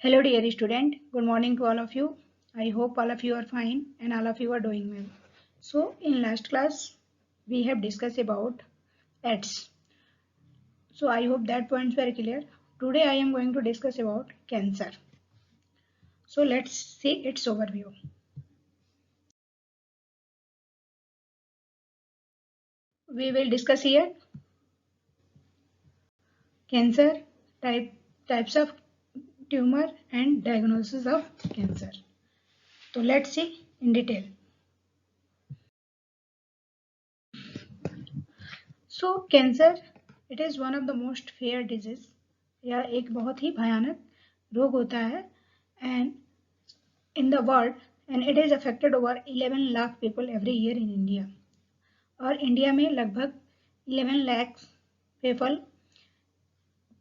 Hello dear student, good morning to all of you. I hope all of you are fine and all of you are doing well. So in last class we have discussed about pets. So I hope that points were clear. Today I am going to discuss about cancer. So let's see its overview. We will discuss here cancer, types of tumor and diagnosis of cancer. So let's see in detail. So cancer it is one of the most fair disease या एक बहुत ही भयानक रोग होता है and in the world and it is affected over 11 lakh people every year in India और India में लगभग 11 लाख पीपल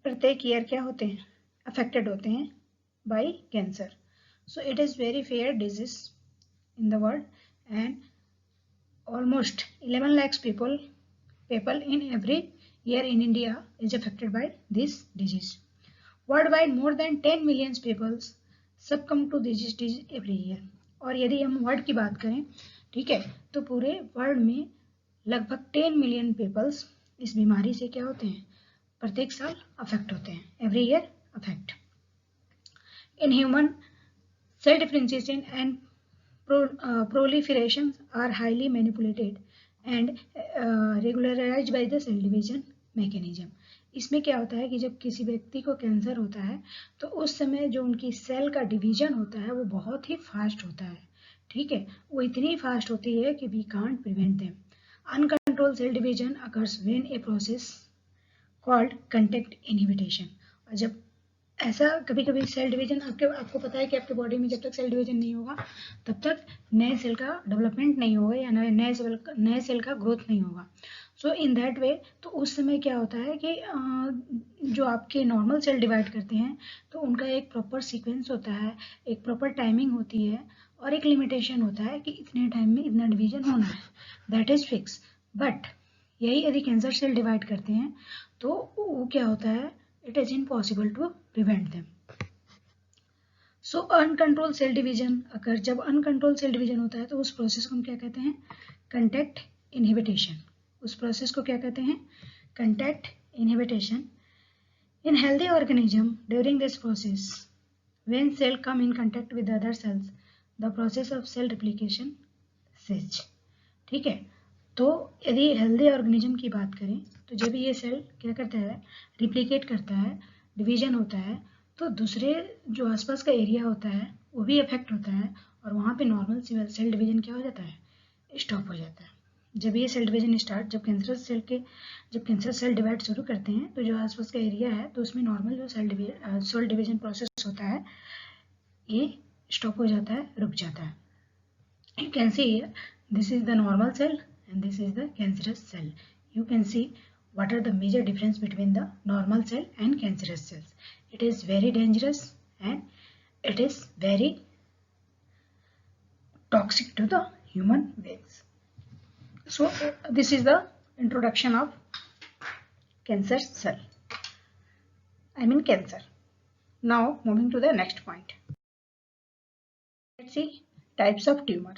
प्रत्येक ईयर क्या होते हैं अफेक्टेड होते हैं by cancer. So it is very fair disease in the world and almost 11 lakhs people in every year in India is affected by this disease. Worldwide, more than 10 million people succumb to this disease every year. और यदि हम world की बात करें, ठीक है, तो पूरे वर्ल्ड में लगभग 10 मिलियन पीपल्स इस बीमारी से क्या होते हैं प्रत्येक साल अफेक्ट होते हैं. Every year affect. In human cell differentiation and proliferations are highly manipulated and regularized by the cell division mechanism. इसमें क्या होता है कि जब किसी व्यक्ति को कैंसर होता है तो उस समय जो उनकी सेल का डिवीजन होता है वो बहुत ही फास्ट होता है. ठीक है, वो इतनी फास्ट होती है कि we can't prevent them. Uncontrol cell division occurs when a process called contact inhibition. और जब ऐसा कभी कभी सेल डिवीजन आपको पता है कि आपके बॉडी में जब तक सेल डिवीजन नहीं होगा तब तक नए सेल का डेवलपमेंट नहीं होगा या नए सेल का ग्रोथ नहीं होगा. सो इन दैट वे तो उस समय क्या होता है कि जो आपके नॉर्मल सेल डिवाइड करते हैं तो उनका एक प्रॉपर सीक्वेंस होता है, एक प्रॉपर टाइमिंग होती है और एक लिमिटेशन होता है कि इतने टाइम में इतना डिवीजन होना है. That is fix. बट यही यदि कैंसर सेल डिवाइड करते हैं तो वो क्या होता है, it is impossible to prevent them. So uncontrolled cell division अगर जब uncontrolled cell division होता है तो उस प्रोसेस को हम क्या कहते हैं contact inhibition. उस प्रोसेस को क्या कहते हैं contact inhibition. In healthy organism during this process when cell come in contact with other cells the process of cell replication cease. ठीक है, तो यदि हेल्दी ऑर्गेनिज्म की बात करें तो जब ये सेल क्या करता है रिप्लिकेट करता है, डिवीजन होता है, तो दूसरे जो आसपास का एरिया होता है वो भी अफेक्ट होता है और वहाँ पे नॉर्मल सेल डिवीजन क्या हो जाता है स्टॉप हो जाता है. जब ये सेल डिवीजन स्टार्ट जब कैंसर सेल डिवाइड शुरू करते हैं तो जो आसपास का एरिया है तो उसमें नॉर्मल जो सेल डिवीजन प्रोसेस होता है ये स्टॉप हो जाता है, रुक जाता है. You can see here this is the normal cell and this is the cancerous cell. You can see what are the major difference between the normal cell and cancerous cells. It is very dangerous and it is very toxic to the human beings. So this is the introduction of cancer cell. I mean cancer. Now moving to the next point. Let's see types of tumor.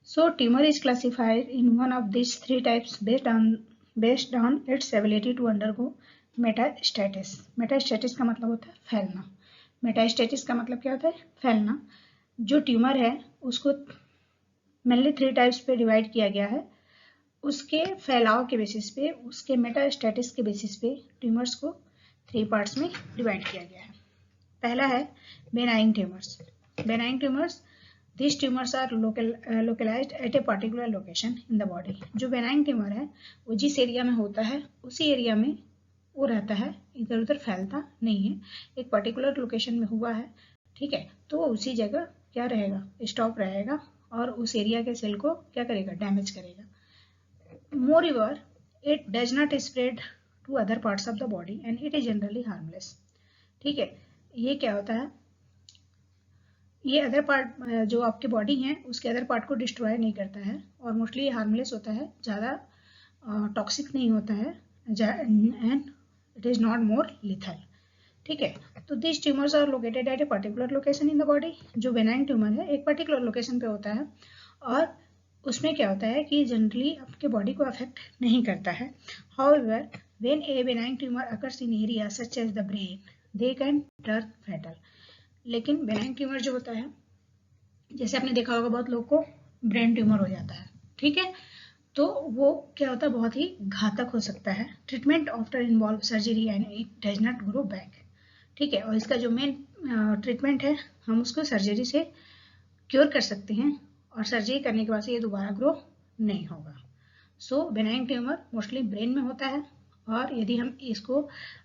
So tumor is classified in one of these three types based on its ability to undergo metastasis. Metastasis का मतलब होता है फैलना. Metastasis का मतलब क्या होता है फैलना. जो ट्यूमर है उसको मेनली 3 टाइप्स पे डिवाइड किया गया है. उसके फैलाव के बेसिस पे, उसके मेटास्टेटिस के बेसिस पे ट्यूमर्स को 3 पार्ट्स में डिवाइड किया गया है. पहला है benign tumours. Benign tumours These tumors are localized at a particular location in the body. जो बेनाइन ट्यूमर है वो जिस एरिया में होता है उसी एरिया में वो रहता है, इधर उधर फैलता नहीं है, एक पर्टिकुलर लोकेशन में हुआ है. ठीक है, तो वो उसी जगह क्या रहेगा स्टॉप रहेगा और उस एरिया के सेल को क्या करेगा डैमेज करेगा. मोreover it does not spread to other parts of the body and it is generally harmless. ठीक है, ये क्या होता है, ये अदर पार्ट जो आपके बॉडी है उसके अदर पार्ट को डिस्ट्रॉय नहीं करता है और मोस्टली हार्मलेस होता है, ज़्यादा टॉक्सिक नहीं होता है and it is not more lethal. ठीक है। तो this tumours are located at a particular location in the body. जो बेनाइन ट्यूमर है एक पर्टिकुलर लोकेशन पे होता है और उसमें क्या होता है कि जनरली आपके बॉडी को अफेक्ट नहीं करता है। However when a benign tumour occurs in area such as the brain they can turn fatal. लेकिन बेनाइन ट्यूमर जो होता है, जैसे आपने देखा होगा बहुत लोग को ब्रेन ट्यूमर हो जाता है, ठीक है, तो वो क्या होता है बहुत ही घातक हो सकता है। Treatment after involve surgery and it does not grow back, ठीक है। और इसका जो मेन ट्रीटमेंट है हम उसको सर्जरी से क्योर कर सकते हैं और सर्जरी करने के बाद से ये दोबारा ग्रो नहीं होगा। सो बेनाइन ट्यूमर मोस्टली ब्रेन में होता है और यदि हम इसको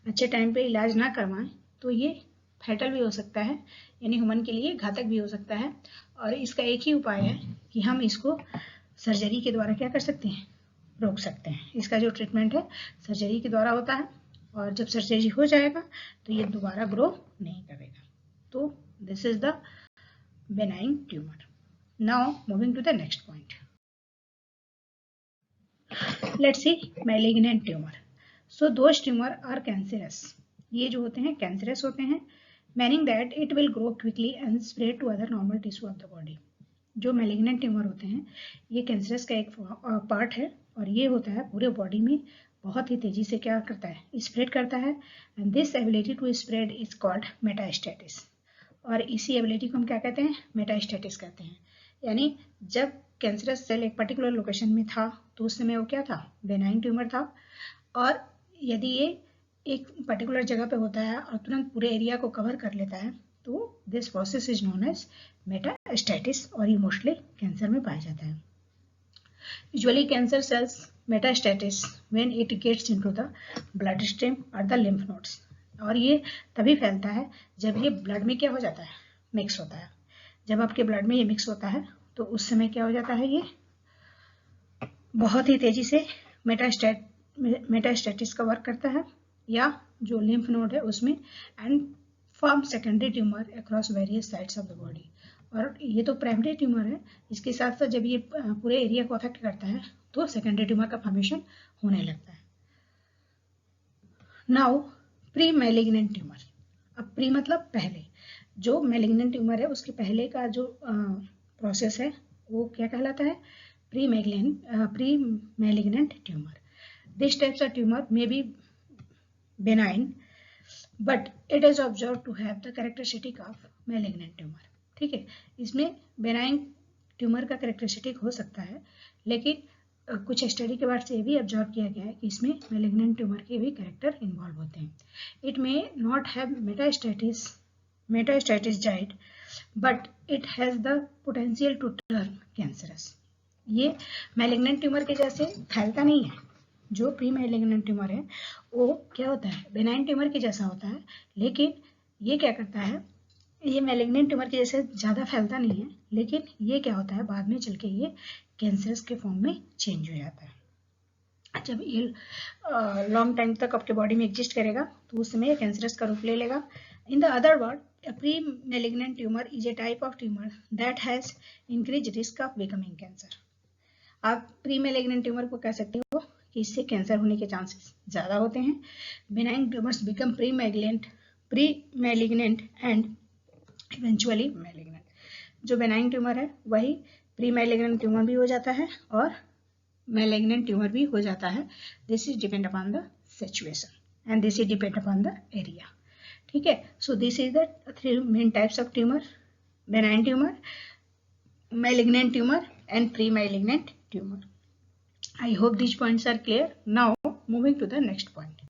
अच्छे टाइम पे इलाज ना करवाएं तो ये फैटल भी हो सकता है, यानी ह्यूमन के लिए घातक भी हो सकता है। और इसका एक ही उपाय है कि हम इसको सर्जरी के द्वारा क्या कर सकते हैं, रोक सकते हैं। इसका जो ट्रीटमेंट है सर्जरी के द्वारा होता है और जब सर्जरी हो जाएगा तो ये दोबारा ग्रो नहीं करेगा। तो this is the benign tumour. Now moving to the next point, let's see malignant tumour. So those tumour are cancerous. ये जो होते हैं कैंसरस होते हैं, meaning that it will grow quickly and spread to other normal tissue of the body। जो malignant tumour होते हैं ये कैंसरस का एक पार्ट है और ये होता है पूरे बॉडी में बहुत ही तेजी से क्या करता है, स्प्रेड करता है। And this ability to spread is called metastasis. और इसी एबिलिटी को हम क्या कहते हैं, मेटास्टेटिस कहते हैं। यानी जब कैंसरस सेल एक पर्टिकुलर लोकेशन में था तो उस समय वो क्या था, बेनाइन ट्यूमर था। और यदि ये एक पर्टिकुलर जगह पे होता है और तुरंत पूरे एरिया को कवर कर लेता है तो this process is known as metastasis और ये मोस्टली कैंसर में पाया जाता है। Usually cancer cells metastasis when it gets into the blood stream और द लिम्फ नोड्स। और ये तभी फैलता है जब ये ब्लड में क्या हो जाता है, मिक्स होता है। जब आपके ब्लड में ये मिक्स होता है तो उस समय क्या हो जाता है, ये बहुत ही तेजी से मेटास्टेटिस का वर्क करता है या जो लिम्फ नोड है उसमें, and form secondary tumour across various sides of the body. और ये तो प्राइमरी ट्यूमर है, इसके साथ साथ जब ये पूरे एरिया को अफेक्ट करता है तो सेकेंडरी ट्यूमर का फॉर्मेशन होने लगता है। Now pre malignant tumour. अब प्री मतलब पहले, जो मैलिग्नेंट ट्यूमर है उसके पहले का जो प्रोसेस है वो क्या कहलाता है, pre malignant tumour. This types of tumour may be benign but it is observed to have the characteristic of malignant tumor। ठीक है, इसमें बेनाइन ट्यूमर का कैरेक्टरिस्टिक हो सकता है, लेकिन कुछ स्टडी के बाद से ये भी ऑब्जर्व किया गया है कि इसमें मैलिग्नेंट ट्यूमर के भी कैरेक्टर इन्वॉल्व होते हैं। It may not have metastasized but it has the potential to turn cancerous. ये मैलिग्नेंट ट्यूमर के जैसे फैलता नहीं है। जो प्री मैलिग्नेंट ट्यूमर है वो क्या होता है, बेनाइन ट्यूमर के जैसा होता है, लेकिन ये क्या करता है, ये मैलिग्नेंट ट्यूमर के जैसे ज़्यादा फैलता नहीं है, लेकिन ये क्या होता है बाद में चल के ये कैंसरस के फॉर्म में चेंज हो जाता है। जब ये लॉन्ग टाइम तक आपके बॉडी में एग्जिस्ट करेगा तो उस समय कैंसरस का रूप ले लेगा। In the other word, a pre-malignant tumor is a type of tumor that has increased risk of becoming cancer। आप प्री मैलिग्नेंट ट्यूमर को कह सकते हो कि इससे कैंसर होने के चांसेस ज़्यादा होते हैं। Benign tumours become pre malignant and eventually malignant. जो बेनाइन ट्यूमर है वही प्री मैलिग्नेंट ट्यूमर भी हो जाता है और मैलिग्नेंट ट्यूमर भी हो जाता है। This is depend upon the situation and this is depend upon the area. ठीक है, so this is the 3 main types of tumour, benign tumour, malignant tumor and pre-malignant tumor। I hope these points are clear. Now moving to the next point.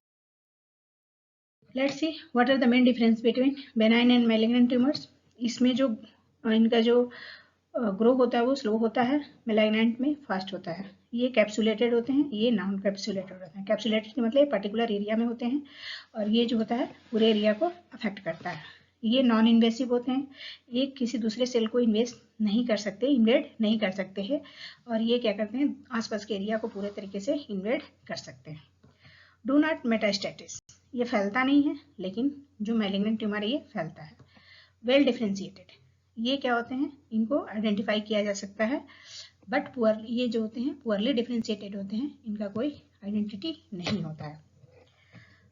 Let's see what are the main difference between benign and malignant tumors। इसमें जो इनका जो grow होता है वो slow होता है, malignant में फास्ट होता है। ये कैप्सुलेटेड होते हैं, ये नॉन कैप्सुलेटेड होते हैं। कैप्सुलेटेड के मतलब पर्टिकुलर एरिया में होते हैं और ये जो होता है पूरे एरिया को अफेक्ट करता है। ये नॉन इन्वेसिव होते हैं, ये किसी दूसरे सेल को इन्वेड नहीं कर सकते हैं और ये क्या करते हैं, आसपास के एरिया को पूरे तरीके से इन्वेड कर सकते हैं। डू नॉट मेटास्टेटिस, ये फैलता नहीं है, लेकिन जो मैलिग्नेंट ट्यूमर है ये फैलता है। वेल डिफ्रेंशिएटेड, ये क्या होते हैं, इनको आइडेंटिफाई किया जा सकता है, बट ये जो होते हैं पुअरली डिफ्रेंशिएटेड होते हैं, इनका कोई आइडेंटिटी नहीं होता है।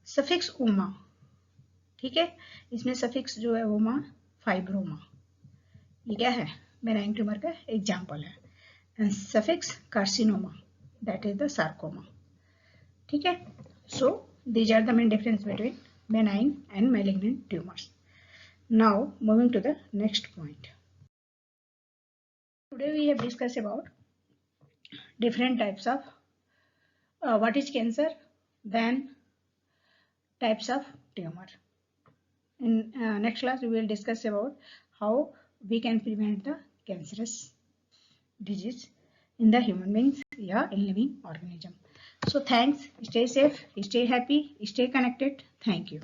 सफिक्स उमा, ठीक है, इसमें सफिक्स जो है ओमा, फाइब्रोमा, ये क्या है, बेनाइन ट्यूमर का एग्जाम्पल है। And suffix carcinoma, that is the sarcoma. ठीक है, सो these are the main difference between benign and malignant tumors. Now moving to the next point. Today we have discussed about different types of what is cancer, then types of tumor. In next class we will discuss about how we can prevent the cancerous disease in the human beings या in living organism. So thanks, stay safe, stay happy, stay connected. Thank you.